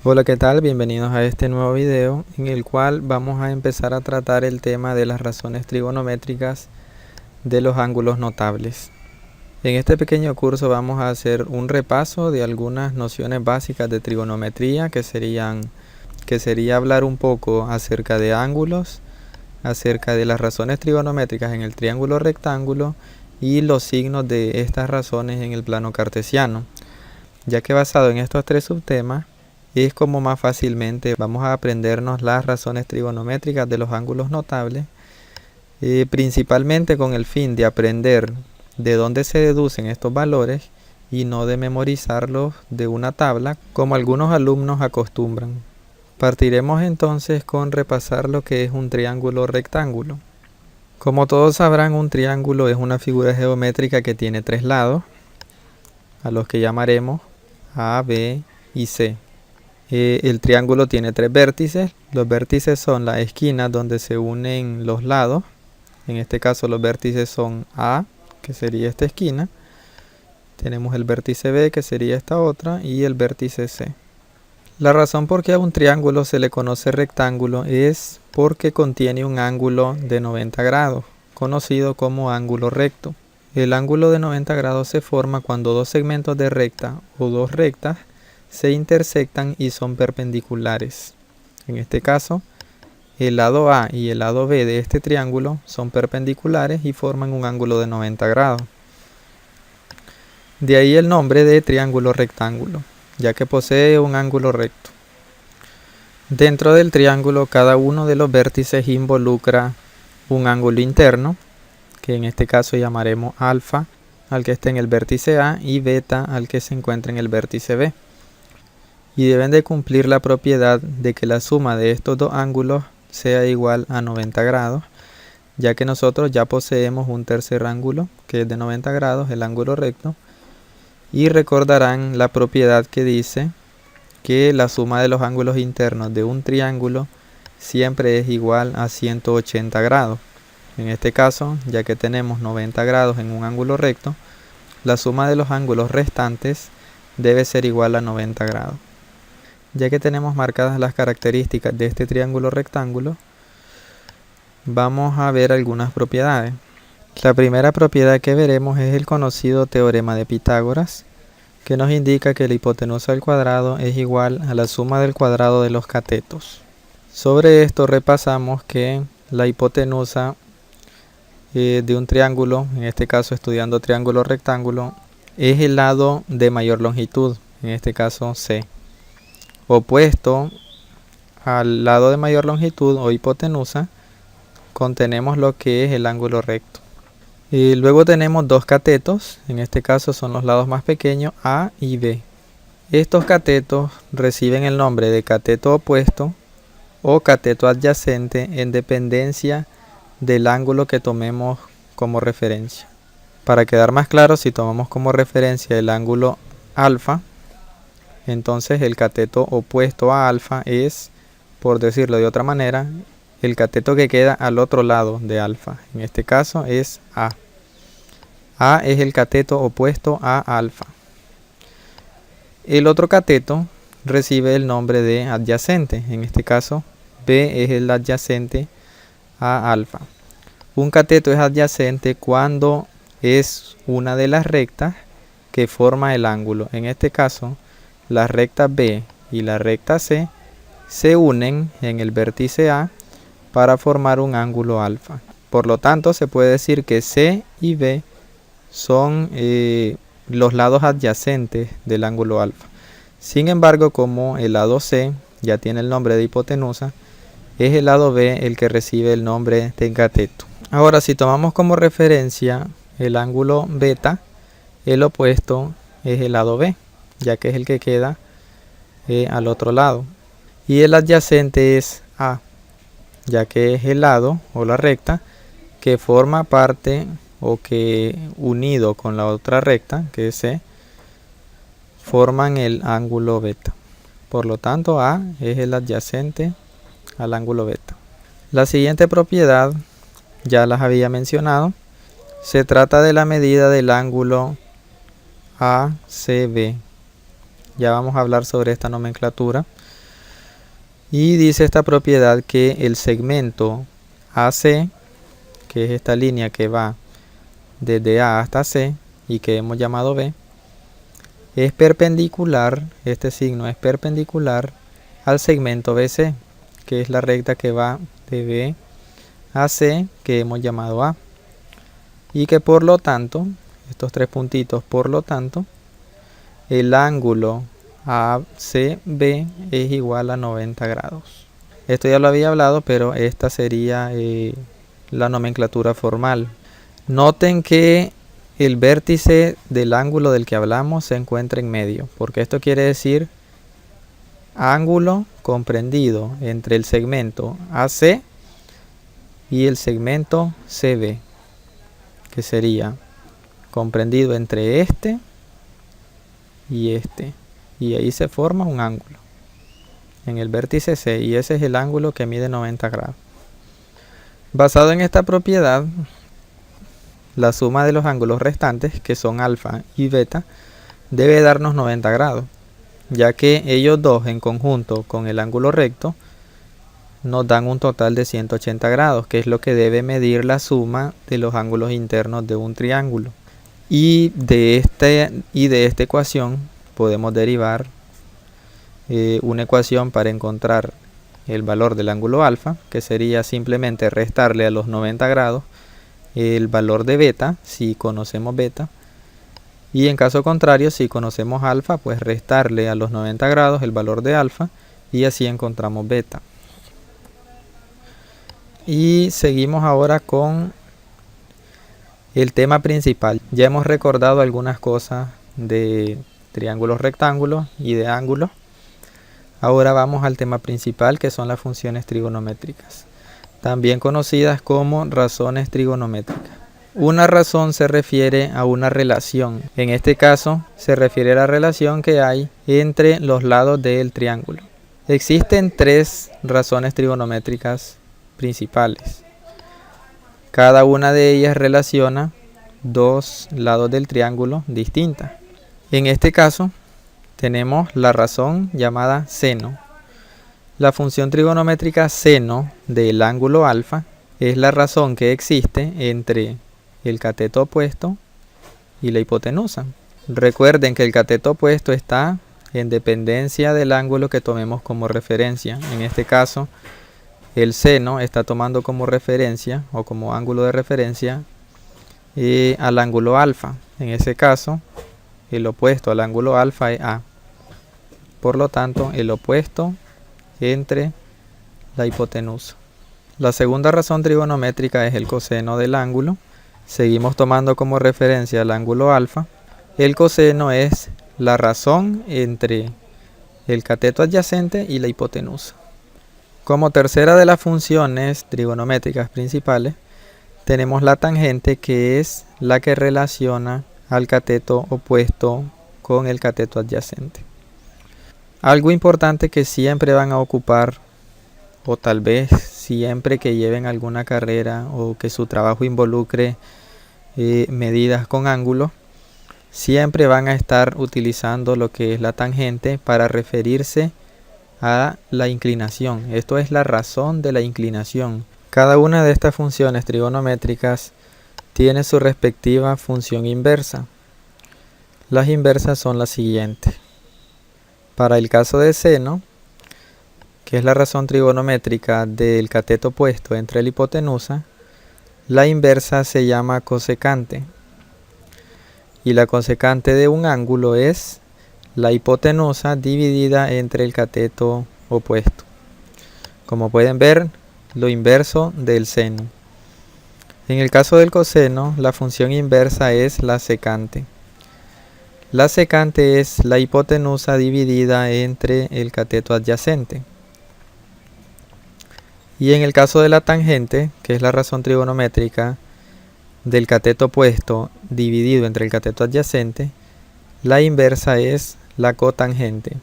Hola, ¿qué tal? Bienvenidos a este nuevo video en el cual vamos a empezar a tratar el tema de las razones trigonométricas de los ángulos notables. En este pequeño curso vamos a hacer un repaso de algunas nociones básicas de trigonometría que sería hablar un poco acerca de ángulos, acerca de las razones trigonométricas en el triángulo rectángulo y los signos de estas razones en el plano cartesiano, ya que basado en estos tres subtemas es como más fácilmente vamos a aprendernos las razones trigonométricas de los ángulos notables, principalmente con el fin de aprender de dónde se deducen estos valores y no de memorizarlos de una tabla como algunos alumnos acostumbran. Partiremos entonces con repasar lo que es un triángulo rectángulo. Como todos sabrán, un triángulo es una figura geométrica que tiene tres lados, a los que llamaremos A, B y C. El triángulo tiene tres vértices. Los vértices son las esquinas donde se unen los lados. En este caso los vértices son A, que sería esta esquina. Tenemos el vértice B, que sería esta otra, y el vértice C. La razón por qué a un triángulo se le conoce rectángulo es porque contiene un ángulo de 90 grados, conocido como ángulo recto. El ángulo de 90 grados se forma cuando dos segmentos de recta o dos rectas se intersectan y son perpendiculares. En este caso, el lado A y el lado B de este triángulo son perpendiculares y forman un ángulo de 90 grados. De ahí el nombre de triángulo rectángulo, ya que posee un ángulo recto. Dentro del triángulo, cada uno de los vértices involucra un ángulo interno, que en este caso llamaremos alfa al que esté en el vértice A y beta al que se encuentra en el vértice B. Y deben de cumplir la propiedad de que la suma de estos dos ángulos sea igual a 90 grados, ya que nosotros ya poseemos un tercer ángulo que es de 90 grados, el ángulo recto, y recordarán la propiedad que dice que la suma de los ángulos internos de un triángulo siempre es igual a 180 grados. En este caso, ya que tenemos 90 grados en un ángulo recto, la suma de los ángulos restantes debe ser igual a 90 grados. Ya que tenemos marcadas las características de este triángulo rectángulo, vamos a ver algunas propiedades. La primera propiedad que veremos es el conocido teorema de Pitágoras, que nos indica que la hipotenusa al cuadrado es igual a la suma del cuadrado de los catetos. Sobre esto repasamos que la hipotenusa de un triángulo, en este caso estudiando triángulo rectángulo, es el lado de mayor longitud, en este caso C, opuesto al lado de mayor longitud o hipotenusa contenemos lo que es el ángulo recto. Y luego tenemos dos catetos, en este caso son los lados más pequeños A y B. Estos catetos reciben el nombre de cateto opuesto o cateto adyacente en dependencia del ángulo que tomemos como referencia. Para quedar más claro, si tomamos como referencia el ángulo alfa, entonces el cateto opuesto a alfa es, por decirlo de otra manera, el cateto que queda al otro lado de alfa. En este caso es A. A es el cateto opuesto a alfa. El otro cateto recibe el nombre de adyacente. En este caso B es el adyacente a alfa. Un cateto es adyacente cuando es una de las rectas que forma el ángulo. En este caso, las rectas B y la recta C se unen en el vértice A para formar un ángulo alfa. Por lo tanto, se puede decir que C y B son los lados adyacentes del ángulo alfa. Sin embargo, como el lado C ya tiene el nombre de hipotenusa, es el lado B el que recibe el nombre de cateto. Ahora, si tomamos como referencia el ángulo beta, el opuesto es el lado B, ya que es el que queda al otro lado. Y el adyacente es A, ya que es el lado o la recta que forma parte o que unido con la otra recta, que es C, forman el ángulo beta. Por lo tanto, A es el adyacente al ángulo beta. La siguiente propiedad ya las había mencionado. Se trata de la medida del ángulo ACB. Ya vamos a hablar sobre esta nomenclatura. Y dice esta propiedad que el segmento AC, que es esta línea que va desde A hasta C y que hemos llamado B, es perpendicular, este signo es perpendicular al segmento BC, que es la recta que va de B a C, que hemos llamado A. Y que por lo tanto, estos tres puntitos, por lo tanto, el ángulo ACB es igual a 90 grados. Esto ya lo había hablado, pero esta sería la nomenclatura formal. Noten que el vértice del ángulo del que hablamos se encuentra en medio, porque esto quiere decir ángulo comprendido entre el segmento AC y el segmento CB, que sería comprendido entre este y este, y ahí se forma un ángulo en el vértice C, y ese es el ángulo que mide 90 grados. Basado en esta propiedad, la suma de los ángulos restantes, que son alfa y beta, debe darnos 90 grados, ya que ellos dos en conjunto con el ángulo recto nos dan un total de 180 grados, que es lo que debe medir la suma de los ángulos internos de un triángulo. Y de esta ecuación podemos derivar una ecuación para encontrar el valor del ángulo alfa, que sería simplemente restarle a los 90 grados el valor de beta, si conocemos beta, y en caso contrario, si conocemos alfa, pues restarle a los 90 grados el valor de alfa, y así encontramos beta. Y seguimos ahora con el tema principal. Ya hemos recordado algunas cosas de triángulos rectángulos y de ángulos. Ahora vamos al tema principal, que son las funciones trigonométricas, también conocidas como razones trigonométricas. Una razón se refiere a una relación. En este caso se refiere a la relación que hay entre los lados del triángulo. Existen tres razones trigonométricas principales. Cada una de ellas relaciona dos lados del triángulo distintas. En este caso tenemos la razón llamada seno. La función trigonométrica seno del ángulo alfa es la razón que existe entre el cateto opuesto y la hipotenusa. Recuerden que el cateto opuesto está en dependencia del ángulo que tomemos como referencia. En este caso, el seno está tomando como referencia o como ángulo de referencia al ángulo alfa. En ese caso, el opuesto al ángulo alfa es A. Por lo tanto, el opuesto entre la hipotenusa. La segunda razón trigonométrica es el coseno del ángulo. Seguimos tomando como referencia el ángulo alfa. El coseno es la razón entre el cateto adyacente y la hipotenusa. Como tercera de las funciones trigonométricas principales, tenemos la tangente, que es la que relaciona al cateto opuesto con el cateto adyacente. Algo importante que siempre van a ocupar, o tal vez siempre que lleven alguna carrera o que su trabajo involucre medidas con ángulos, siempre van a estar utilizando lo que es la tangente para referirse a la inclinación. Esto es la razón de la inclinación. Cada una de estas funciones trigonométricas tiene su respectiva función inversa. Las inversas son las siguientes. Para el caso de seno, que es la razón trigonométrica del cateto opuesto entre la hipotenusa, la inversa se llama cosecante. Y la cosecante de un ángulo es la hipotenusa dividida entre el cateto opuesto. Como pueden ver, lo inverso del seno. En el caso del coseno, la función inversa es la secante. La secante es la hipotenusa dividida entre el cateto adyacente. Y en el caso de la tangente, que es la razón trigonométrica del cateto opuesto dividido entre el cateto adyacente, la inversa es la cotangente,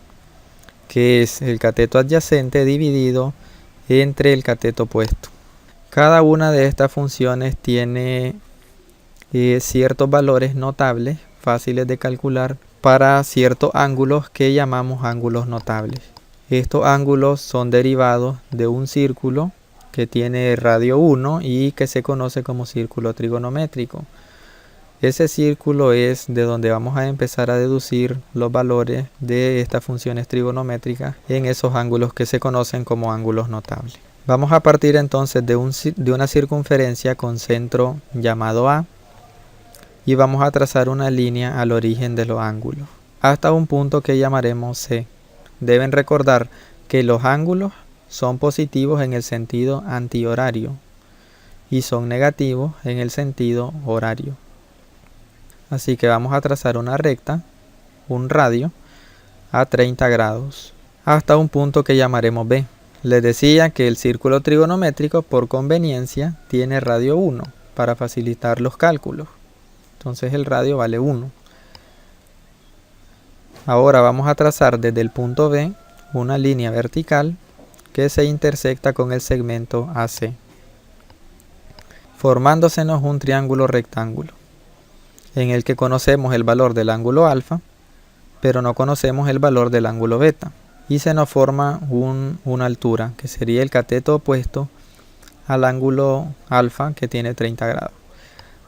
que es el cateto adyacente dividido entre el cateto opuesto. Cada una de estas funciones tiene ciertos valores notables, fáciles de calcular, para ciertos ángulos que llamamos ángulos notables. Estos ángulos son derivados de un círculo que tiene radio 1 y que se conoce como círculo trigonométrico. Ese círculo es de donde vamos a empezar a deducir los valores de estas funciones trigonométricas en esos ángulos que se conocen como ángulos notables. Vamos a partir entonces de una circunferencia con centro llamado A y vamos a trazar una línea al origen de los ángulos hasta un punto que llamaremos C. Deben recordar que los ángulos son positivos en el sentido antihorario y son negativos en el sentido horario. Así que vamos a trazar una recta, un radio, a 30 grados, hasta un punto que llamaremos B. Les decía que el círculo trigonométrico, por conveniencia, tiene radio 1 para facilitar los cálculos. Entonces el radio vale 1. Ahora vamos a trazar desde el punto B una línea vertical que se intersecta con el segmento AC, formándosenos un triángulo rectángulo, en el que conocemos el valor del ángulo alfa, pero no conocemos el valor del ángulo beta, y se nos forma una altura, que sería el cateto opuesto al ángulo alfa, que tiene 30 grados.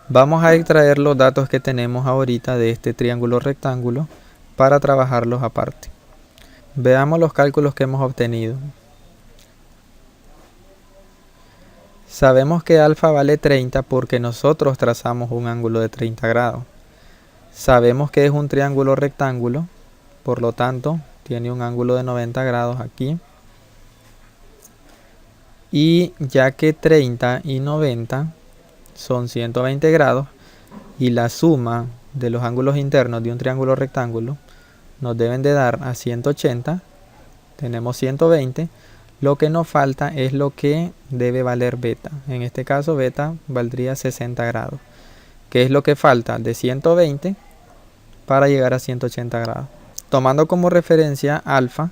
Vamos a extraer los datos que tenemos ahorita de este triángulo rectángulo para trabajarlos aparte. Veamos los cálculos que hemos obtenido. Sabemos que alfa vale 30 porque nosotros trazamos un ángulo de 30 grados. Sabemos que es un triángulo rectángulo, por lo tanto tiene un ángulo de 90 grados aquí. Y ya que 30 y 90 son 120 grados y la suma de los ángulos internos de un triángulo rectángulo nos deben de dar a 180, tenemos 120. Lo que nos falta es lo que debe valer beta. En este caso beta valdría 60 grados. ¿Qué es lo que falta de 120 para llegar a 180 grados? Tomando como referencia alfa,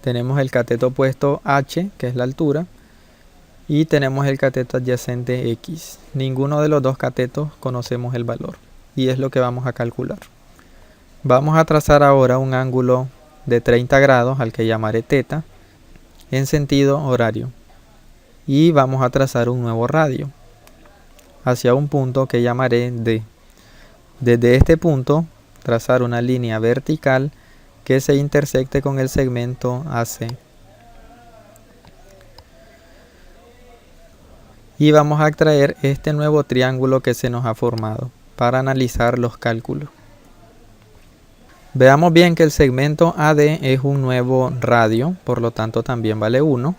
tenemos el cateto opuesto H, que es la altura, y tenemos el cateto adyacente X. Ninguno de los dos catetos conocemos el valor, y es lo que vamos a calcular. Vamos a trazar ahora un ángulo de 30 grados, al que llamaré teta, en sentido horario, y vamos a trazar un nuevo radio hacia un punto que llamaré D. Desde este punto trazar una línea vertical que se intersecte con el segmento AC, y vamos a extraer este nuevo triángulo que se nos ha formado para analizar los cálculos. Veamos bien que el segmento AD es un nuevo radio, por lo tanto también vale 1.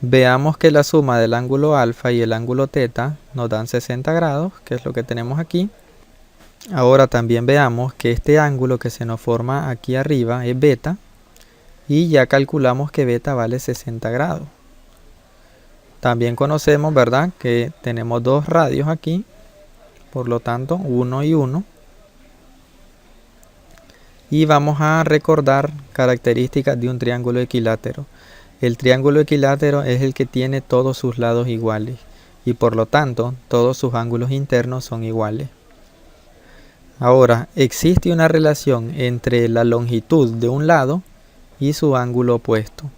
Veamos que la suma del ángulo alfa y el ángulo teta nos dan 60 grados, que es lo que tenemos aquí. Ahora también veamos que este ángulo que se nos forma aquí arriba es beta, y ya calculamos que beta vale 60 grados. También conocemos, ¿verdad?, que tenemos dos radios aquí, por lo tanto 1 y 1. Y vamos a recordar características de un triángulo equilátero. El triángulo equilátero es el que tiene todos sus lados iguales y por lo tanto todos sus ángulos internos son iguales. Ahora, existe una relación entre la longitud de un lado y su ángulo opuesto.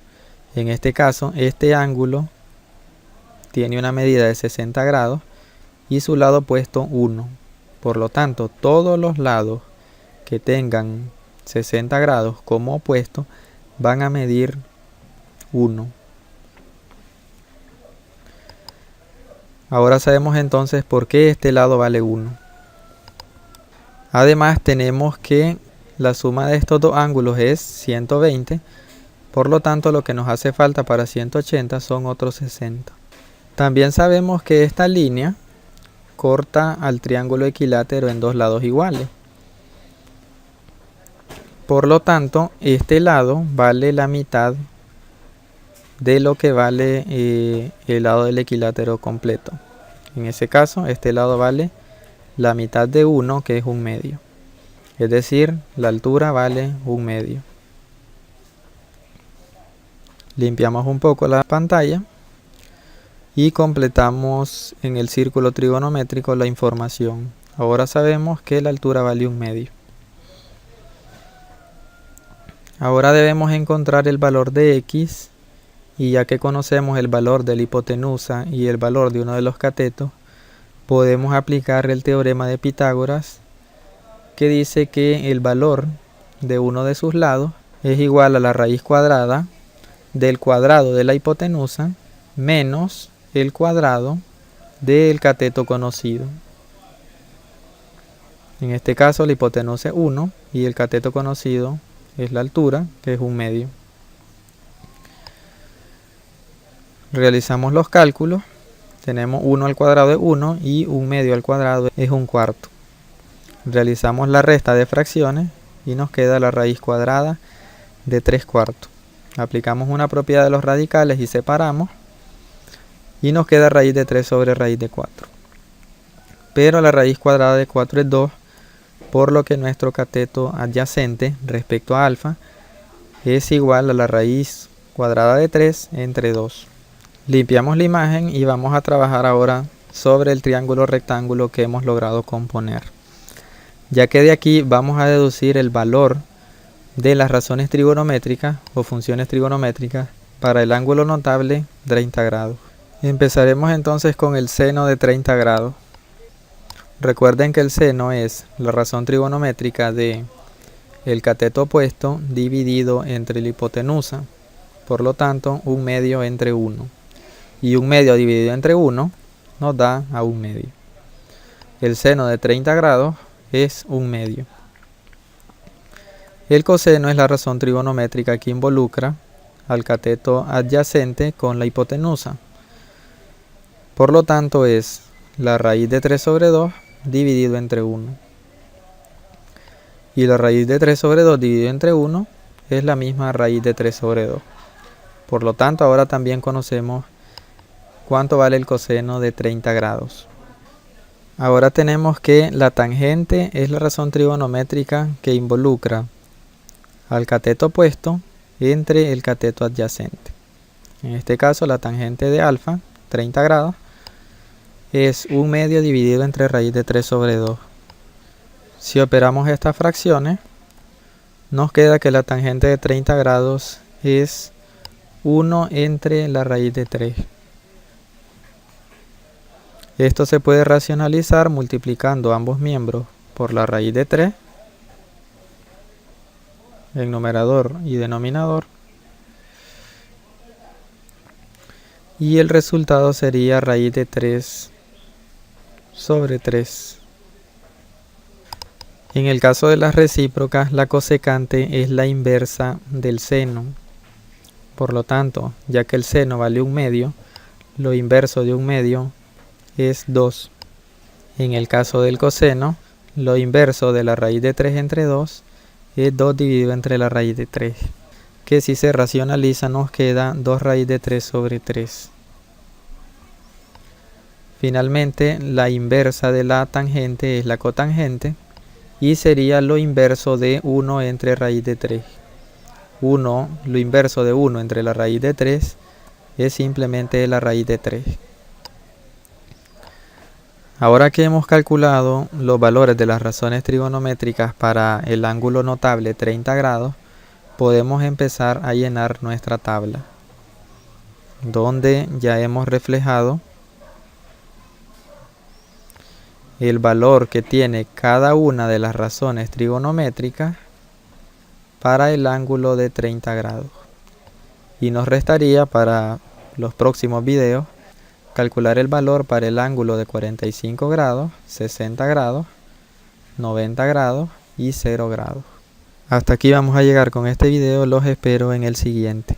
En este caso, este ángulo tiene una medida de 60 grados y su lado opuesto 1. Por lo tanto, todos los lados que tengan 60 grados como opuesto van a medir 1. Ahora sabemos entonces por qué este lado vale 1. Además tenemos que la suma de estos dos ángulos es 120, por lo tanto lo que nos hace falta para 180 son otros 60. También sabemos que esta línea corta al triángulo equilátero en dos lados iguales. Por lo tanto, este lado vale la mitad de lo que vale el lado del equilátero completo. En ese caso, este lado vale la mitad de 1, que es 1/2. Es decir, la altura vale 1/2. Limpiamos un poco la pantalla y completamos en el círculo trigonométrico la información. Ahora sabemos que la altura vale 1/2. Ahora debemos encontrar el valor de x, y ya que conocemos el valor de la hipotenusa y el valor de uno de los catetos, podemos aplicar el teorema de Pitágoras, que dice que el valor de uno de sus lados es igual a la raíz cuadrada del cuadrado de la hipotenusa menos el cuadrado del cateto conocido. En este caso la hipotenusa es 1 y el cateto conocido es la altura, que es 1/2. Realizamos los cálculos. Tenemos 1 al cuadrado es 1 y 1/2 al cuadrado es 1/4. Realizamos la resta de fracciones y nos queda la raíz cuadrada de 3/4. Aplicamos una propiedad de los radicales y separamos, y nos queda raíz de 3 sobre raíz de 4. Pero la raíz cuadrada de 4 es 2, por lo que nuestro cateto adyacente respecto a alfa es igual a la raíz cuadrada de 3 entre 2. Limpiamos la imagen y vamos a trabajar ahora sobre el triángulo rectángulo que hemos logrado componer, ya que de aquí vamos a deducir el valor de las razones trigonométricas o funciones trigonométricas para el ángulo notable 30 grados. Empezaremos entonces con el seno de 30 grados. Recuerden que el seno es la razón trigonométrica de el cateto opuesto dividido entre la hipotenusa, por lo tanto 1/2 entre 1. Y 1/2 dividido entre 1 nos da a 1/2. El seno de 30 grados es 1/2. El coseno es la razón trigonométrica que involucra al cateto adyacente con la hipotenusa. Por lo tanto es la raíz de 3 sobre 2 dividido entre 1. Y la raíz de 3 sobre 2 dividido entre 1 es la misma raíz de 3 sobre 2. Por lo tanto, ahora también conocemos cuánto vale el coseno de 30 grados. Ahora tenemos que la tangente es la razón trigonométrica que involucra al cateto opuesto entre el cateto adyacente. En este caso, la tangente de alfa, 30 grados, es 1/2 dividido entre raíz de 3 sobre 2. Si operamos estas fracciones, nos queda que la tangente de 30 grados es 1 entre la raíz de 3. Esto se puede racionalizar multiplicando ambos miembros por la raíz de 3, en numerador y denominador, y el resultado sería raíz de 3 sobre 3. En el caso de las recíprocas, la cosecante es la inversa del seno. Por lo tanto, ya que el seno vale 1/2, lo inverso de 1/2 es 2. En el caso del coseno, lo inverso de la raíz de 3 entre 2 es 2 dividido entre la raíz de 3, que si se racionaliza nos queda 2 raíz de 3 sobre 3. Finalmente, la inversa de la tangente es la cotangente y sería lo inverso de 1 entre raíz de 3. Lo inverso de 1 entre la raíz de 3 es simplemente la raíz de 3. Ahora que hemos calculado los valores de las razones trigonométricas para el ángulo notable 30 grados, podemos empezar a llenar nuestra tabla, donde ya hemos reflejado el valor que tiene cada una de las razones trigonométricas para el ángulo de 30 grados. Y nos restaría para los próximos videos calcular el valor para el ángulo de 45 grados, 60 grados, 90 grados y 0 grados. Hasta aquí vamos a llegar con este video, los espero en el siguiente.